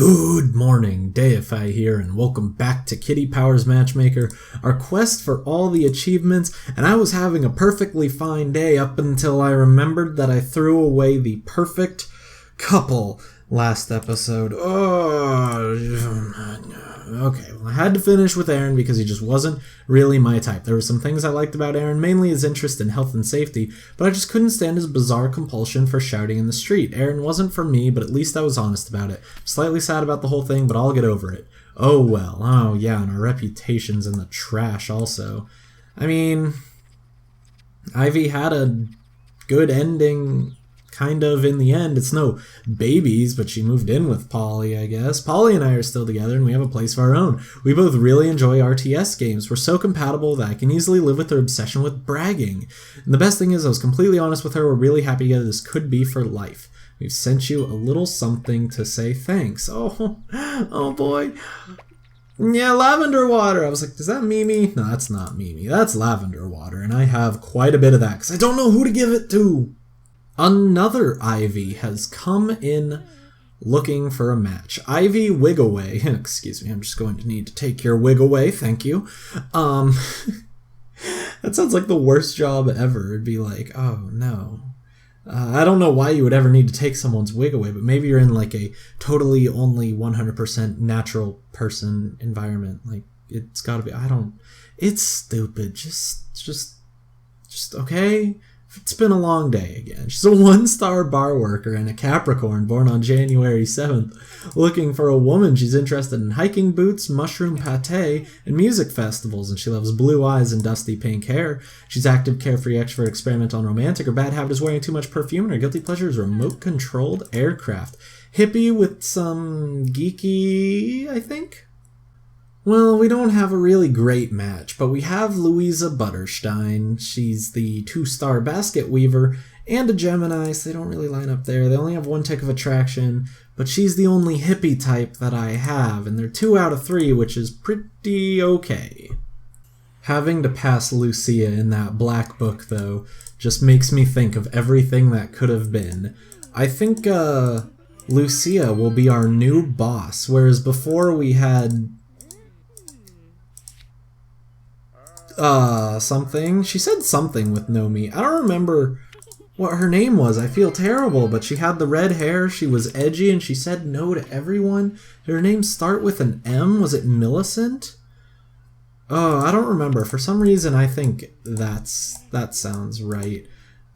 Good morning, Deify here, and welcome back to Kitty Powers Matchmaker, our quest for all the achievements, and I was having a perfectly fine day up until I remembered that I threw away the perfect couple last episode. Okay, well, I had to finish with Aaron because he just wasn't really my type. There were some things I liked about Aaron, mainly his interest in health and safety, but I just couldn't stand his bizarre compulsion for shouting in the street. Aaron wasn't for me, but at least I was honest about it. I'm slightly sad about the whole thing, but I'll get over it. Oh well, oh yeah, and our reputation's in the trash also. I mean, Ivy had a good ending, kind of, in the end. It's no babies, but she moved in with Polly, I guess. Polly and I are still together, and we have a place of our own. We both really enjoy RTS games. We're so compatible that I can easily live with her obsession with bragging. And the best thing is, I was completely honest with her. We're really happy together. This could be for life. We've sent you a little something to say thanks. Oh boy. Yeah, lavender water. I was like, is that Mimi? No, that's not Mimi. That's lavender water, and I have quite a bit of that because I don't know who to give it to. Another Ivy has come in looking for a match. Ivy Wigaway. Excuse me, I'm just going to need to take your wig away. Thank you. That sounds like the worst job ever. It'd be like, oh no. I don't know why you would ever need to take someone's wig away, but maybe you're in like a totally only 100% natural person environment. Like, it's gotta be, it's stupid. Just okay? It's been a long day again. She's a 1-star bar worker and a Capricorn born on January 7th. Looking for a woman. She's interested in hiking boots, mushroom pate, and music festivals, and she loves blue eyes and dusty pink hair. She's active, carefree, extrovert, experimental, and romantic. Her bad habit is wearing too much perfume, and her guilty pleasure is remote-controlled aircraft. Hippie with some geeky, I think? Well, we don't have a really great match, but we have Louisa Butterstein. She's the 2-star basket weaver and a Gemini, so they don't really line up there. They only have 1 tick of attraction, but she's the only hippie type that I have, and they're 2 out of 3, which is pretty okay. Having to pass Lucia in that black book, though, just makes me think of everything that could have been. I think Lucia will be our new boss, whereas before we had something. She said something with no me. I don't remember what her name was. I feel terrible, but she had the red hair, she was edgy, and she said no to everyone. Did her name start with an M? Was it Millicent? Oh, I don't remember. For some reason, I think that sounds right.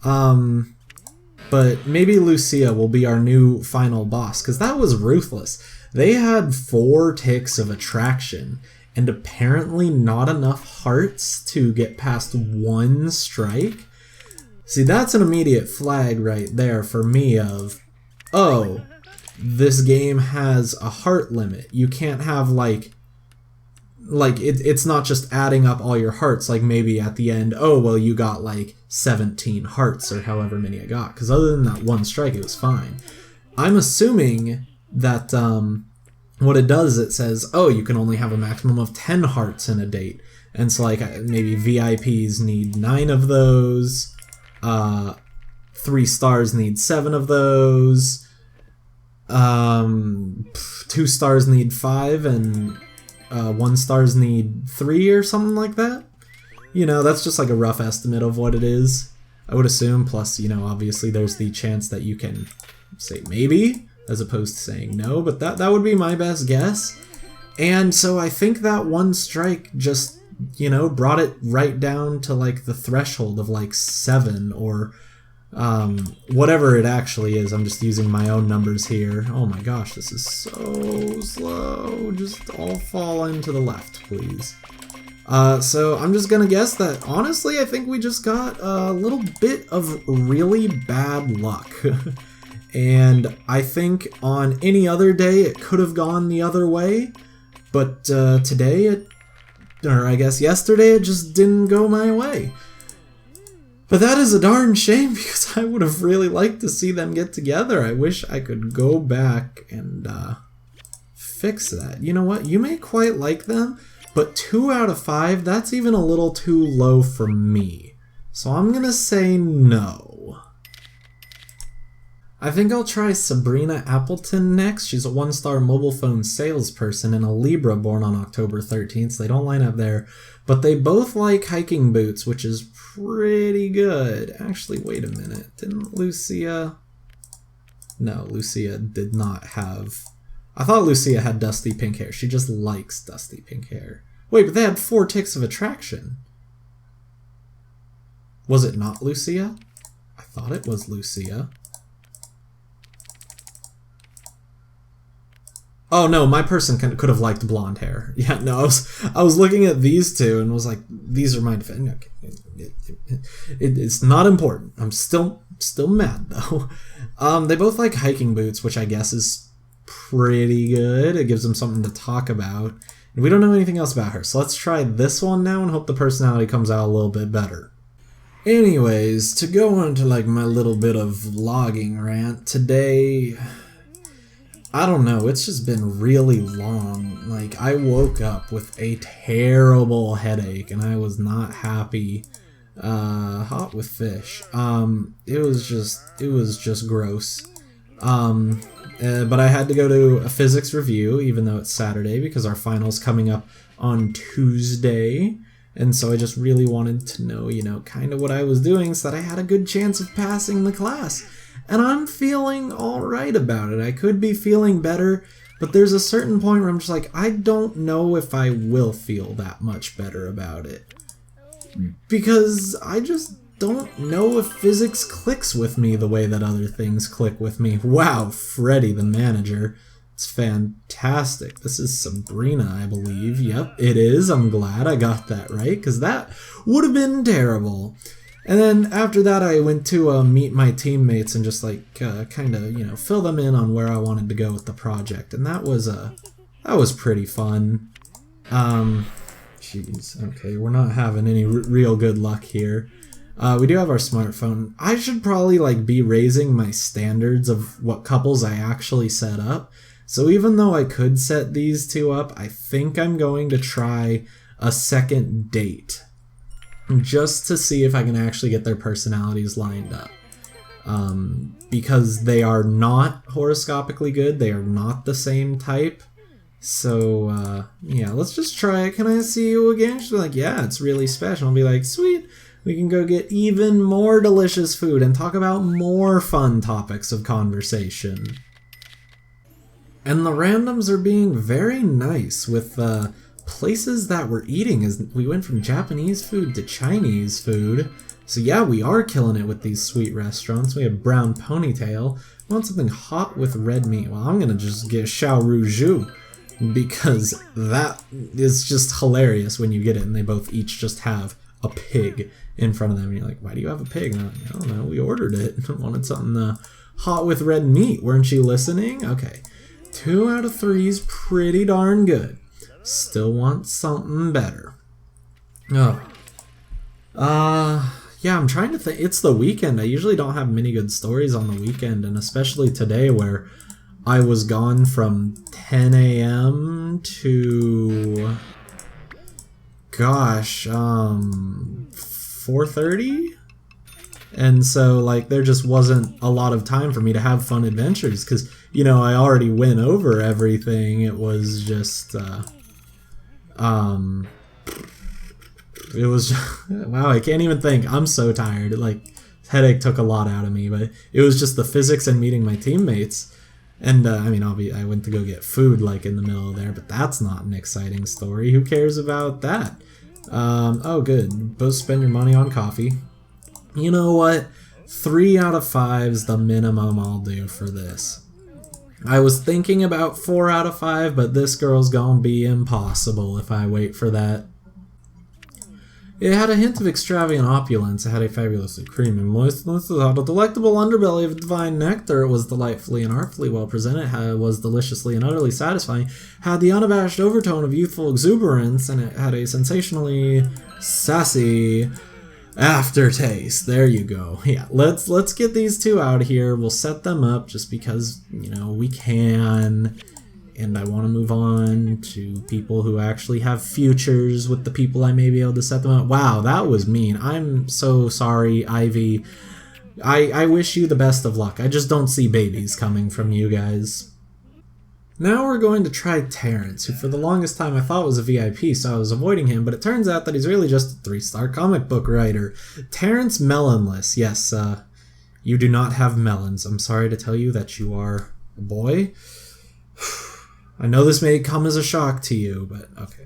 But maybe Lucia will be our new final boss, because that was ruthless. They had 4 ticks of attraction, and apparently not enough hearts to get past 1 strike. See, that's an immediate flag right there for me of, oh, this game has a heart limit. You can't have it's not just adding up all your hearts, like maybe at the end, oh, well, you got like 17 hearts or however many I got, because other than that 1 strike, it was fine. I'm assuming that, what it does, it says, oh, you can only have a maximum of 10 hearts in a date. And so, like, maybe VIPs need 9 of those, 3 stars need 7 of those, 2 stars need 5, and 1 stars need 3 or something like that. You know, that's just like a rough estimate of what it is, I would assume. Plus, you know, obviously there's the chance that you can say maybe, as opposed to saying no, but that would be my best guess. And so I think that 1 strike just, you know, brought it right down to like the threshold of like 7 or whatever it actually is. I'm just using my own numbers here. Oh my gosh, this is so slow. Just all fall into the left, please. So I'm just gonna guess that, honestly, I think we just got a little bit of really bad luck. And I think on any other day it could have gone the other way, but today or I guess yesterday, it just didn't go my way. But that is a darn shame, because I would have really liked to see them get together. I wish I could go back and fix that. You know what? You may quite like them, but 2 out of 5, that's even a little too low for me. So I'm gonna say no. I think I'll try Sabrina Appleton next. She's a 1-star mobile phone salesperson and a Libra born on October 13th, so they don't line up there. But they both like hiking boots, which is pretty good. Actually, wait a minute. Didn't Lucia... No, Lucia did not have... I thought Lucia had dusty pink hair. She just likes dusty pink hair. Wait, but they had 4 ticks of attraction. Was it not Lucia? I thought it was Lucia. Oh no, my person could have liked blonde hair. Yeah, no, I was looking at these two and was like, these are my defense. Okay. It's not important. I'm still mad though. They both like hiking boots, which I guess is pretty good. It gives them something to talk about. And we don't know anything else about her, so let's try this one now and hope the personality comes out a little bit better. Anyways, to go on to like my little bit of vlogging rant today, I don't know, it's just been really long. Like, I woke up with a terrible headache and I was not happy. Hot with fish. It was just gross. But I had to go to a physics review, even though it's Saturday, because our final's coming up on Tuesday. And so I just really wanted to know, you know, kind of what I was doing so that I had a good chance of passing the class. And I'm feeling alright about it. I could be feeling better, but there's a certain point where I'm just like, I don't know if I will feel that much better about it. Because I just don't know if physics clicks with me the way that other things click with me. Wow, Freddy the manager. It's fantastic. This is Sabrina, I believe. Yep, it is. I'm glad I got that right, because that would have been terrible. And then after that, I went to meet my teammates and just like kind of, you know, fill them in on where I wanted to go with the project, and that was pretty fun. Jeez, okay, we're not having any real good luck here. We do have our smartphone. I should probably like be raising my standards of what couples I actually set up. So even though I could set these two up, I think I'm going to try a second date, just to see if I can actually get their personalities lined up. Because they are not horoscopically good, they are not the same type. So, yeah, let's just try it. Can I see you again? She'll be like, yeah, it's really special. I'll be like, sweet, we can go get even more delicious food and talk about more fun topics of conversation. And the randoms are being very nice with, places that we're eating, as we went from Japanese food to Chinese food. So yeah, we are killing it with these sweet restaurants. We have brown ponytail. I want something hot with red meat. Well, I'm gonna just get Xiao Ruju, because that is just hilarious when you get it and they both each just have a pig in front of them. And you're like, why do you have a pig? And I'm like, I don't know, we ordered it. I wanted something hot with red meat. Weren't you listening? Okay. 2 out of 3 is pretty darn good. Still want something better. Oh. Yeah, I'm trying to think. It's the weekend. I usually don't have many good stories on the weekend, and especially today where I was gone from 10 a.m. to... gosh, 4:30? And so, like, there just wasn't a lot of time for me to have fun adventures, because, you know, I already went over everything. It was just, it was, wow, I can't even think. I'm so tired. Like, headache took a lot out of me, but it was just the physics and meeting my teammates. And, I mean, I went to go get food, like, in the middle of there, but that's not an exciting story. Who cares about that? Oh, good. Both spend your money on coffee. You know what? 3 out of 5's the minimum I'll do for this. I was thinking about 4 out of 5, but this girl's gonna be impossible if I wait for that. It had a hint of extravagant opulence. It had a fabulously creamy moistness. It had a delectable underbelly of divine nectar. It was delightfully and artfully well presented. It was deliciously and utterly satisfying. Had the unabashed overtone of youthful exuberance, and it had a sensationally sassy aftertaste. There you go. Yeah, let's get these two out of here. We'll set them up just because, you know, we can. And I want to move on to people who actually have futures with the people I may be able to set them up. Wow, that was mean. I'm so sorry, Ivy. I wish you the best of luck. I just don't see babies coming from you guys. Now we're going to try Terrence, who for the longest time I thought was a VIP, so I was avoiding him, but it turns out that he's really just a 3-star comic book writer. Terrence Melonless. Yes, you do not have melons. I'm sorry to tell you that you are a boy. I know this may come as a shock to you, but okay.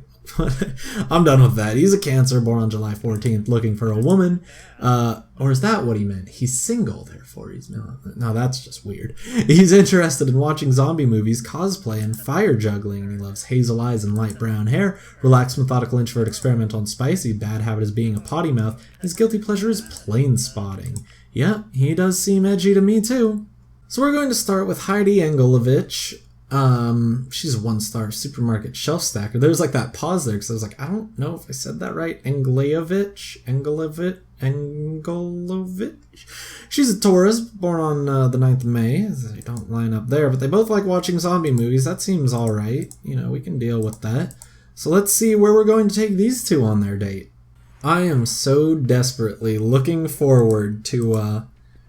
I'm done with that. He's a Cancer, born on July 14th, looking for a woman. Or is that what he meant? He's single, therefore he's no, that's just weird. He's interested in watching zombie movies, cosplay, and fire juggling, and he loves hazel eyes and light brown hair. Relaxed, methodical, introvert, experimental, and spicy. Bad habit is being a potty mouth. His guilty pleasure is plane spotting. Yeah, he does seem edgy to me too. So we're going to start with Heidi Engelovich. She's a 1-star supermarket shelf stacker. There's like that pause there because I was like, I don't know if I said that right. Engelovich. She's a Taurus, born on the 9th of May. They don't line up there, but they both like watching zombie movies. That seems alright. You know, we can deal with that. So let's see where we're going to take these two on their date. I am so desperately looking forward to,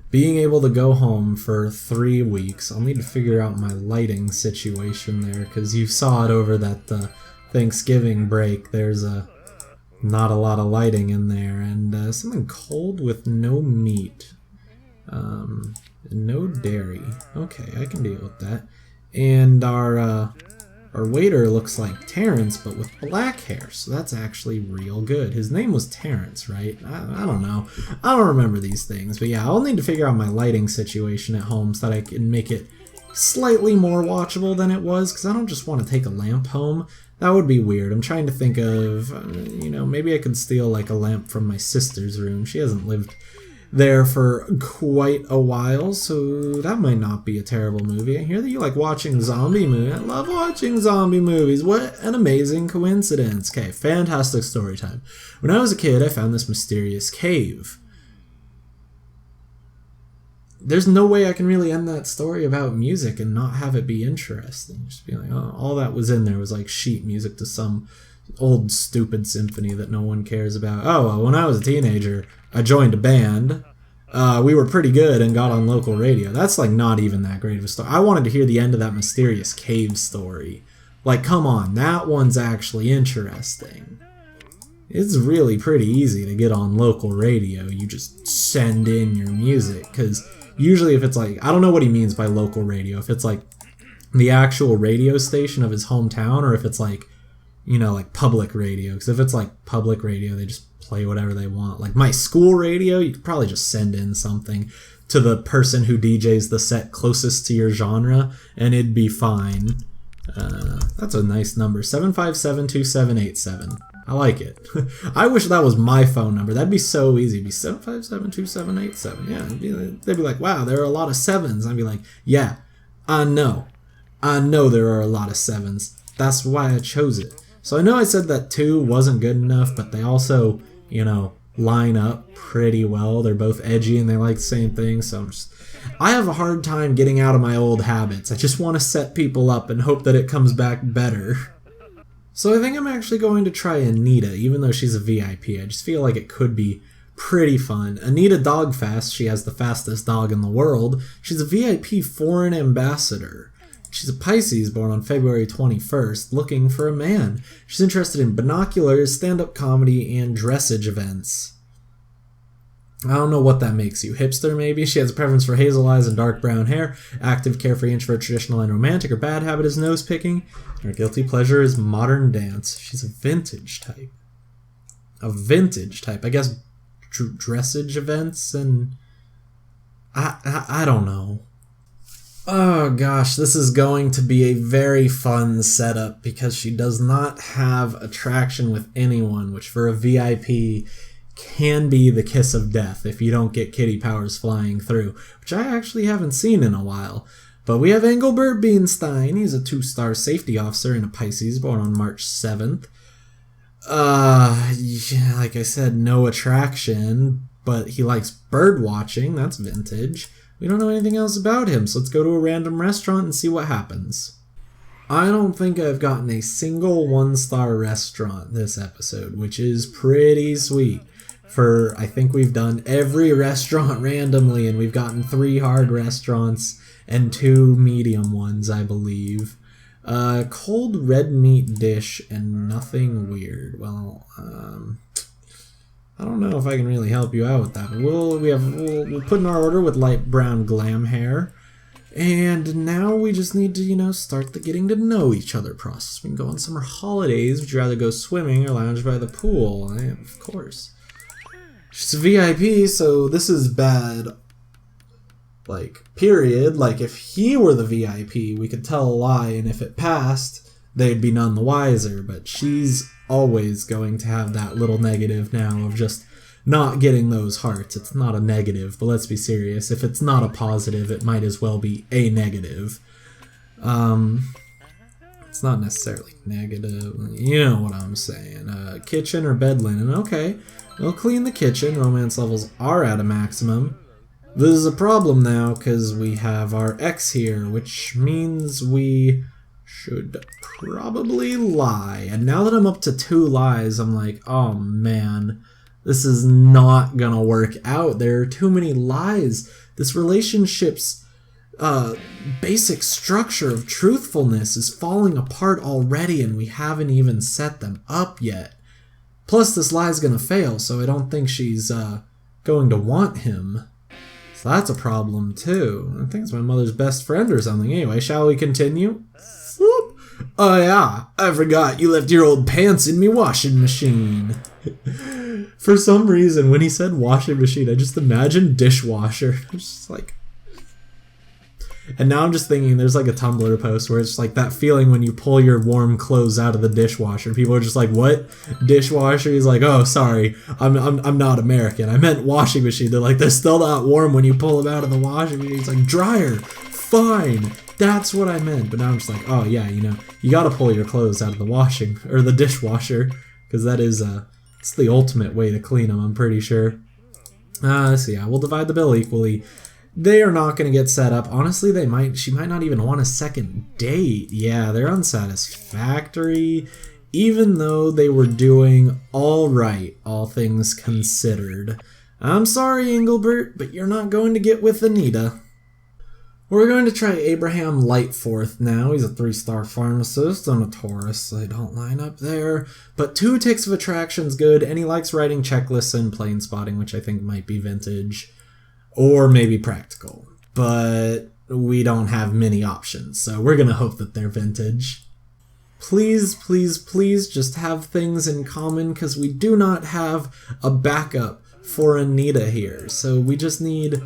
being able to go home for 3 weeks. I'll need to figure out my lighting situation there, because you saw it over that Thanksgiving break. There's not a lot of lighting in there, and something cold with no meat. No dairy. Okay, I can deal with that. And our waiter looks like Terrence, but with black hair, so that's actually real good. His name was Terrence, right? I don't know. I don't remember these things, but yeah, I'll need to figure out my lighting situation at home so that I can make it slightly more watchable than it was, because I don't just want to take a lamp home. That would be weird. I'm trying to think of, maybe I could steal like a lamp from my sister's room. She hasn't lived there for quite a while, so that might not be a terrible movie. I hear that you like watching zombie movies. I love watching zombie movies. What an amazing coincidence. Okay, fantastic story time. When I was a kid, I found this mysterious cave. There's no way I can really end that story about music and not have it be interesting. Just be like, oh, all that was in there was like sheet music to some old stupid symphony that no one cares about. Oh, well, when I was a teenager, I joined a band. We were pretty good and got on local radio. That's like not even that great of a story. I wanted to hear the end of that mysterious cave story. Like, come on, that one's actually interesting. It's really pretty easy to get on local radio. You just send in your music, because usually if it's like, I don't know what he means by local radio, if it's like the actual radio station of his hometown, or if it's like, like public radio. Because if it's like public radio, they just play whatever they want. Like my school radio, you could probably just send in something to the person who DJs the set closest to your genre, and it'd be fine. That's a nice number, 7572787. I like it. I wish that was my phone number. That'd be so easy. It'd be 7572787. Yeah, they'd be like, wow, there are a lot of sevens. I'd be like, yeah, I know there are a lot of sevens. That's why I chose it. So I know I said that 2 wasn't good enough, but they also, line up pretty well. They're both edgy and they like the same thing, so I have a hard time getting out of my old habits. I just want to set people up and hope that it comes back better. So I think I'm actually going to try Anita, even though she's a VIP. I just feel like it could be pretty fun. Anita Dogfast, she has the fastest dog in the world. She's a VIP foreign ambassador. She's a Pisces, born on February 21st, looking for a man. She's interested in binoculars, stand-up comedy, and dressage events. I don't know what that makes you. Hipster, maybe? She has a preference for hazel eyes and dark brown hair. Active, carefree, introvert, traditional, and romantic. Her bad habit is nose-picking. Her guilty pleasure is modern dance. She's a vintage type. I guess dressage events and... I don't know. Oh gosh, this is going to be a very fun setup because she does not have attraction with anyone, which for a VIP can be the kiss of death if you don't get kitty powers flying through, which I actually haven't seen in a while. But we have Engelbert Beanstein. He's a 2-star safety officer and a Pisces, born on March 7th. Yeah, like I said, no attraction, but he likes bird watching. That's vintage. We don't know anything else about him, so let's go to a random restaurant and see what happens. I don't think I've gotten a single 1-star restaurant this episode, which is pretty sweet. for, I think we've done every restaurant randomly, and we've gotten 3 hard restaurants and 2 medium ones, I believe. Cold red meat dish and nothing weird. Well, I don't know if I can really help you out with that, but we'll put in our order with light brown glam hair. And now we just need to, you know, start the getting to know each other process. We can go on summer holidays. Would you rather go swimming or lounge by the pool? Of course. She's a VIP, so this is bad. Like, period. Like, if he were the VIP, we could tell a lie, and if it passed, they'd be none the wiser. But she's always going to have that little negative now of just not getting those hearts. It's not a negative, but let's be serious. If it's not a positive, it might as well be a negative. It's not necessarily negative. You know what I'm saying. Kitchen or bed linen. Okay, we'll clean the kitchen. Romance levels are at a maximum. This is a problem now because we have our ex here, which means we should probably lie. And now that I'm up to 2 lies, I'm like, oh man, this is not gonna work out. There are too many lies. This relationship's basic structure of truthfulness is falling apart already, and we haven't even set them up yet. Plus, this lie's gonna fail, so I don't think she's going to want him. So that's a problem too. I think it's my mother's best friend or something. Anyway, shall we continue? Whoop. Oh yeah, I forgot you left your old pants in me washing machine. For some reason, when he said washing machine, I just imagined dishwasher. I was just like... And now I'm just thinking there's like a Tumblr post where it's like that feeling when you pull your warm clothes out of the dishwasher. People are just like, what? Dishwasher? He's like, oh, sorry, I'm not American. I meant washing machine. They're like, they're still not warm when you pull them out of the washing machine. He's like, dryer. Fine. That's what I meant. But now I'm just like, oh yeah, you know, you gotta pull your clothes out of the washing, or the dishwasher, because that is, it's the ultimate way to clean them, I'm pretty sure. So yeah, we'll divide the bill equally. They are not going to get set up. Honestly, she might not even want a second date. Yeah, they're unsatisfactory, even though they were doing all right, all things considered. I'm sorry, Engelbert, but you're not going to get with Anita. We're going to try Abraham Lightforth now. He's a 3-star pharmacist on a Taurus, so they don't line up there. But 2 ticks of attraction's good, and he likes writing checklists and plane spotting, which I think might be vintage. Or maybe practical. But we don't have many options, so we're gonna hope that they're vintage. Please, please, please just have things in common, because we do not have a backup for Anita here. So we just need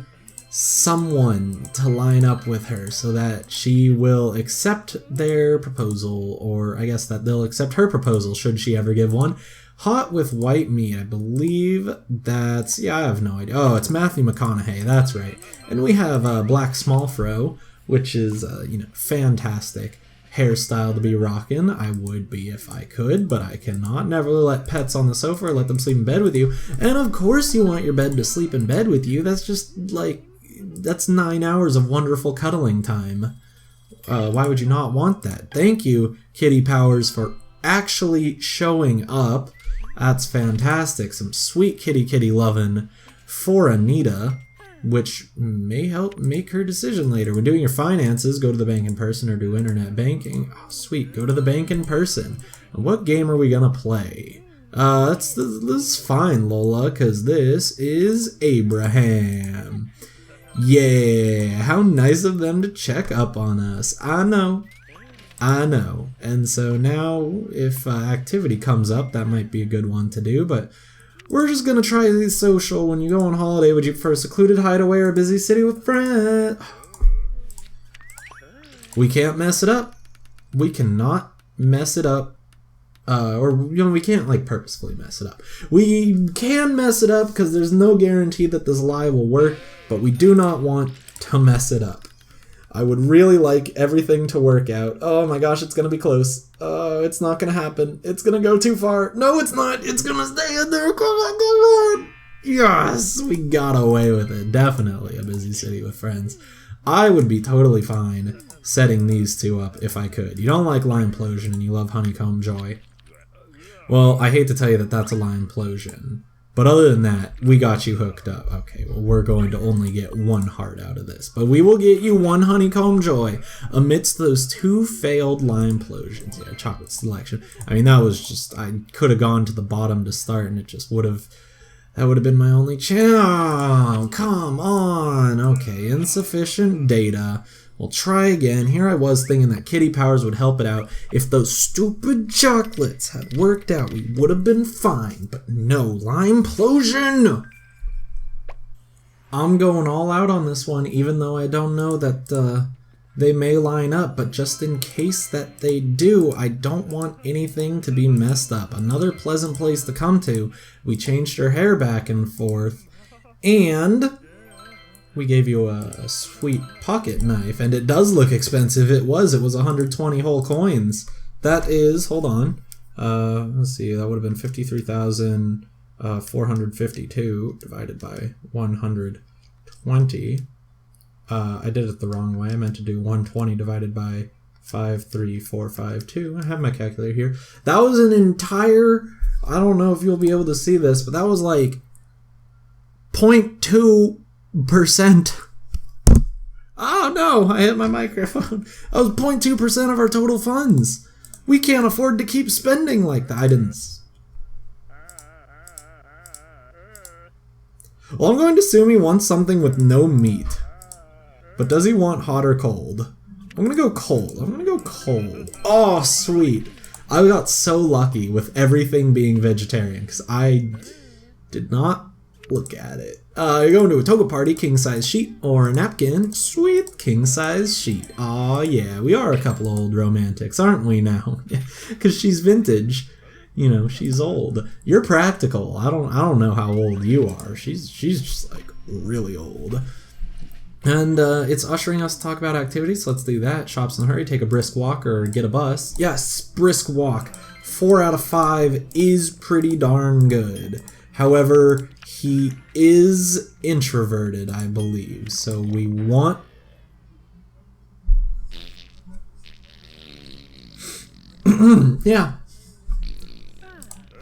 someone to line up with her so that she will accept their proposal, or I guess that they'll accept her proposal should she ever give one. Hot with white meat, I believe that's, yeah, I have no idea. Oh, it's Matthew McConaughey, that's right. And we have Black Small Fro, which is, you know, fantastic hairstyle to be rocking. I would be if I could, but I cannot. Never let pets on the sofa or let them sleep in bed with you. And of course you want your bed to sleep in bed with you. That's just, like, that's 9 hours of wonderful cuddling time. Why would you not want that? Thank you, Kitty Powers, for actually showing up. That's fantastic. Some sweet kitty lovin' for Anita, which may help make her decision later. When doing your finances, go to the bank in person or do internet banking. Oh, sweet. Go to the bank in person. And what game are we gonna play? This is fine, Lola, because this is Abraham. Yeah, how nice of them to check up on us. I know. And so now, if activity comes up, that might be a good one to do, but we're just gonna try the social. When you go on holiday, would you prefer a secluded hideaway or a busy city with friends? We can't mess it up. We cannot mess it up. Or, you know, we can't, like, purposefully mess it up. We can mess it up because there's no guarantee that this lie will work, but we do not want to mess it up. I would really like everything to work out. Oh my gosh, it's gonna be close. Oh, it's not gonna happen. It's gonna go too far. No, it's not. It's gonna stay in there. Come on. Yes, we got away with it. Definitely a busy city with friends. I would be totally fine setting these 2 up if I could. You don't like Limeplosion and you love Honeycomb Joy. Well, I hate to tell you that that's a Limeplosion. But other than that, we got you hooked up. Okay, well, we're going to only get 1 heart out of this. But we will get you 1 honeycomb joy amidst those 2 failed lime implosions. Yeah, chocolate selection. I mean, that was just... I could have gone to the bottom to start, and it just would have... That would have been my only chance. Oh, come on. Okay, insufficient data. We'll try again. Here I was thinking that kitty powers would help it out. If those stupid chocolates had worked out, we would have been fine. But no, lime implosion! I'm going all out on this one, even though I don't know that they may line up. But just in case that they do, I don't want anything to be messed up. Another pleasant place to come to. We changed her hair back and forth. And... we gave you a sweet pocket knife, and it does look expensive. It was 120 whole coins. That is, hold on, let's see, that would have been 53,452 divided by 120. I did it the wrong way. I meant to do 120 divided by 53452. I have my calculator here. That was an entire, I don't know if you'll be able to see this, but that was like 0.2%. Oh no, I hit my microphone. That was 0.2% of our total funds. We can't afford to keep spending like that. I didn't. Well, I'm going to assume he wants something with no meat. But does he want hot or cold? I'm gonna go cold. Oh, sweet. I got so lucky with everything being vegetarian because I did not look at it. You're going to a toga party, king-size sheet, or a napkin. Sweet king-size sheet. Aw, yeah, we are a couple old romantics, aren't we now? Because she's vintage. You know, she's old. You're practical. I don't know how old you are. She's just, like, really old. And it's ushering us to talk about activities. Let's do that. Shops in a hurry, take a brisk walk, or get a bus. Yes, brisk walk. 4 out of 5 is pretty darn good. However, he is introverted, I believe, so we want... yeah.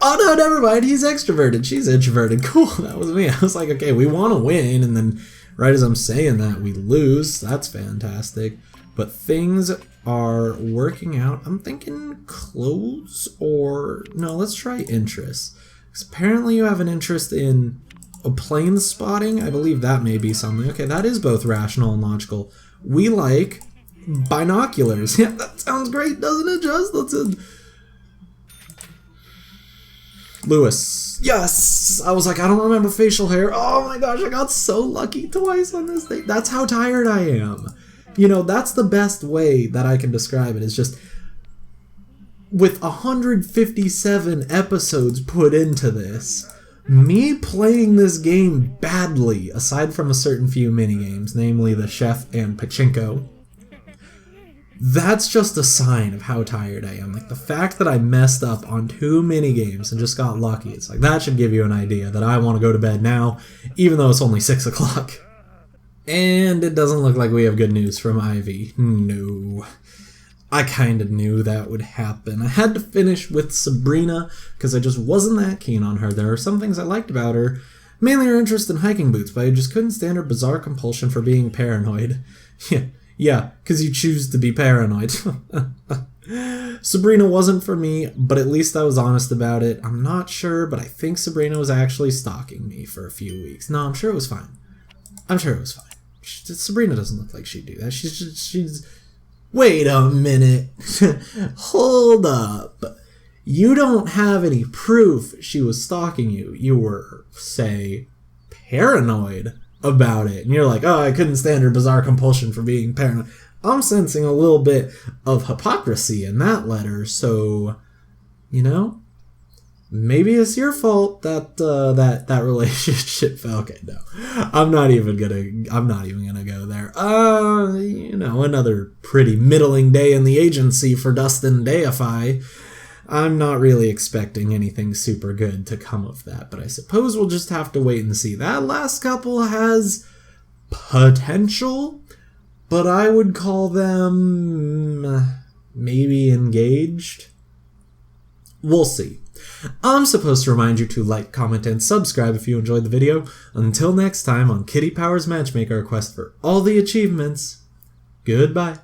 Oh no, never mind, he's extroverted, she's introverted. Cool, that was me. I was like, okay, we want to win, and then right as I'm saying that, we lose. That's fantastic. But things are working out. I'm thinking clothes or... no, let's try interests. Apparently you have an interest in a plane spotting. I believe that may be something. Okay, that is both rational and logical. We like binoculars. Yeah, that sounds great, doesn't it, Just? That's it. Lewis. Yes! I was like, I don't remember facial hair. Oh my gosh, I got so lucky twice on this thing. That's how tired I am. You know, that's the best way that I can describe it. It's just... with 157 episodes put into this, me playing this game badly, aside from a certain few minigames, namely the chef and pachinko, that's just a sign of how tired I am. Like, the fact that I messed up on 2 minigames and just got lucky, it's like, that should give you an idea that I want to go to bed now, even though it's only 6 o'clock. And it doesn't look like we have good news from Ivy. No. I kind of knew that would happen. I had to finish with Sabrina because I just wasn't that keen on her. There are some things I liked about her, mainly her interest in hiking boots, but I just couldn't stand her bizarre compulsion for being paranoid. Yeah, because you choose to be paranoid. Sabrina wasn't for me, but at least I was honest about it. I'm not sure, but I think Sabrina was actually stalking me for a few weeks. No, I'm sure it was fine. Sabrina doesn't look like she'd do that. She's... Wait a minute. Hold up. You don't have any proof she was stalking you. You were, say, paranoid about it. And you're like, oh, I couldn't stand her bizarre compulsion for being paranoid. I'm sensing a little bit of hypocrisy in that letter, so, you know, maybe it's your fault that that relationship fell. Okay, no, I'm not even gonna go there. You know, another pretty middling day in the agency for Dustin Deify. I'm not really expecting anything super good to come of that, but I suppose we'll just have to wait and see. That last couple has potential, but I would call them maybe engaged. We'll see. I'm supposed to remind you to like, comment, and subscribe if you enjoyed the video. Until next time on Kitty Powers Matchmaker, a quest for all the achievements. Goodbye.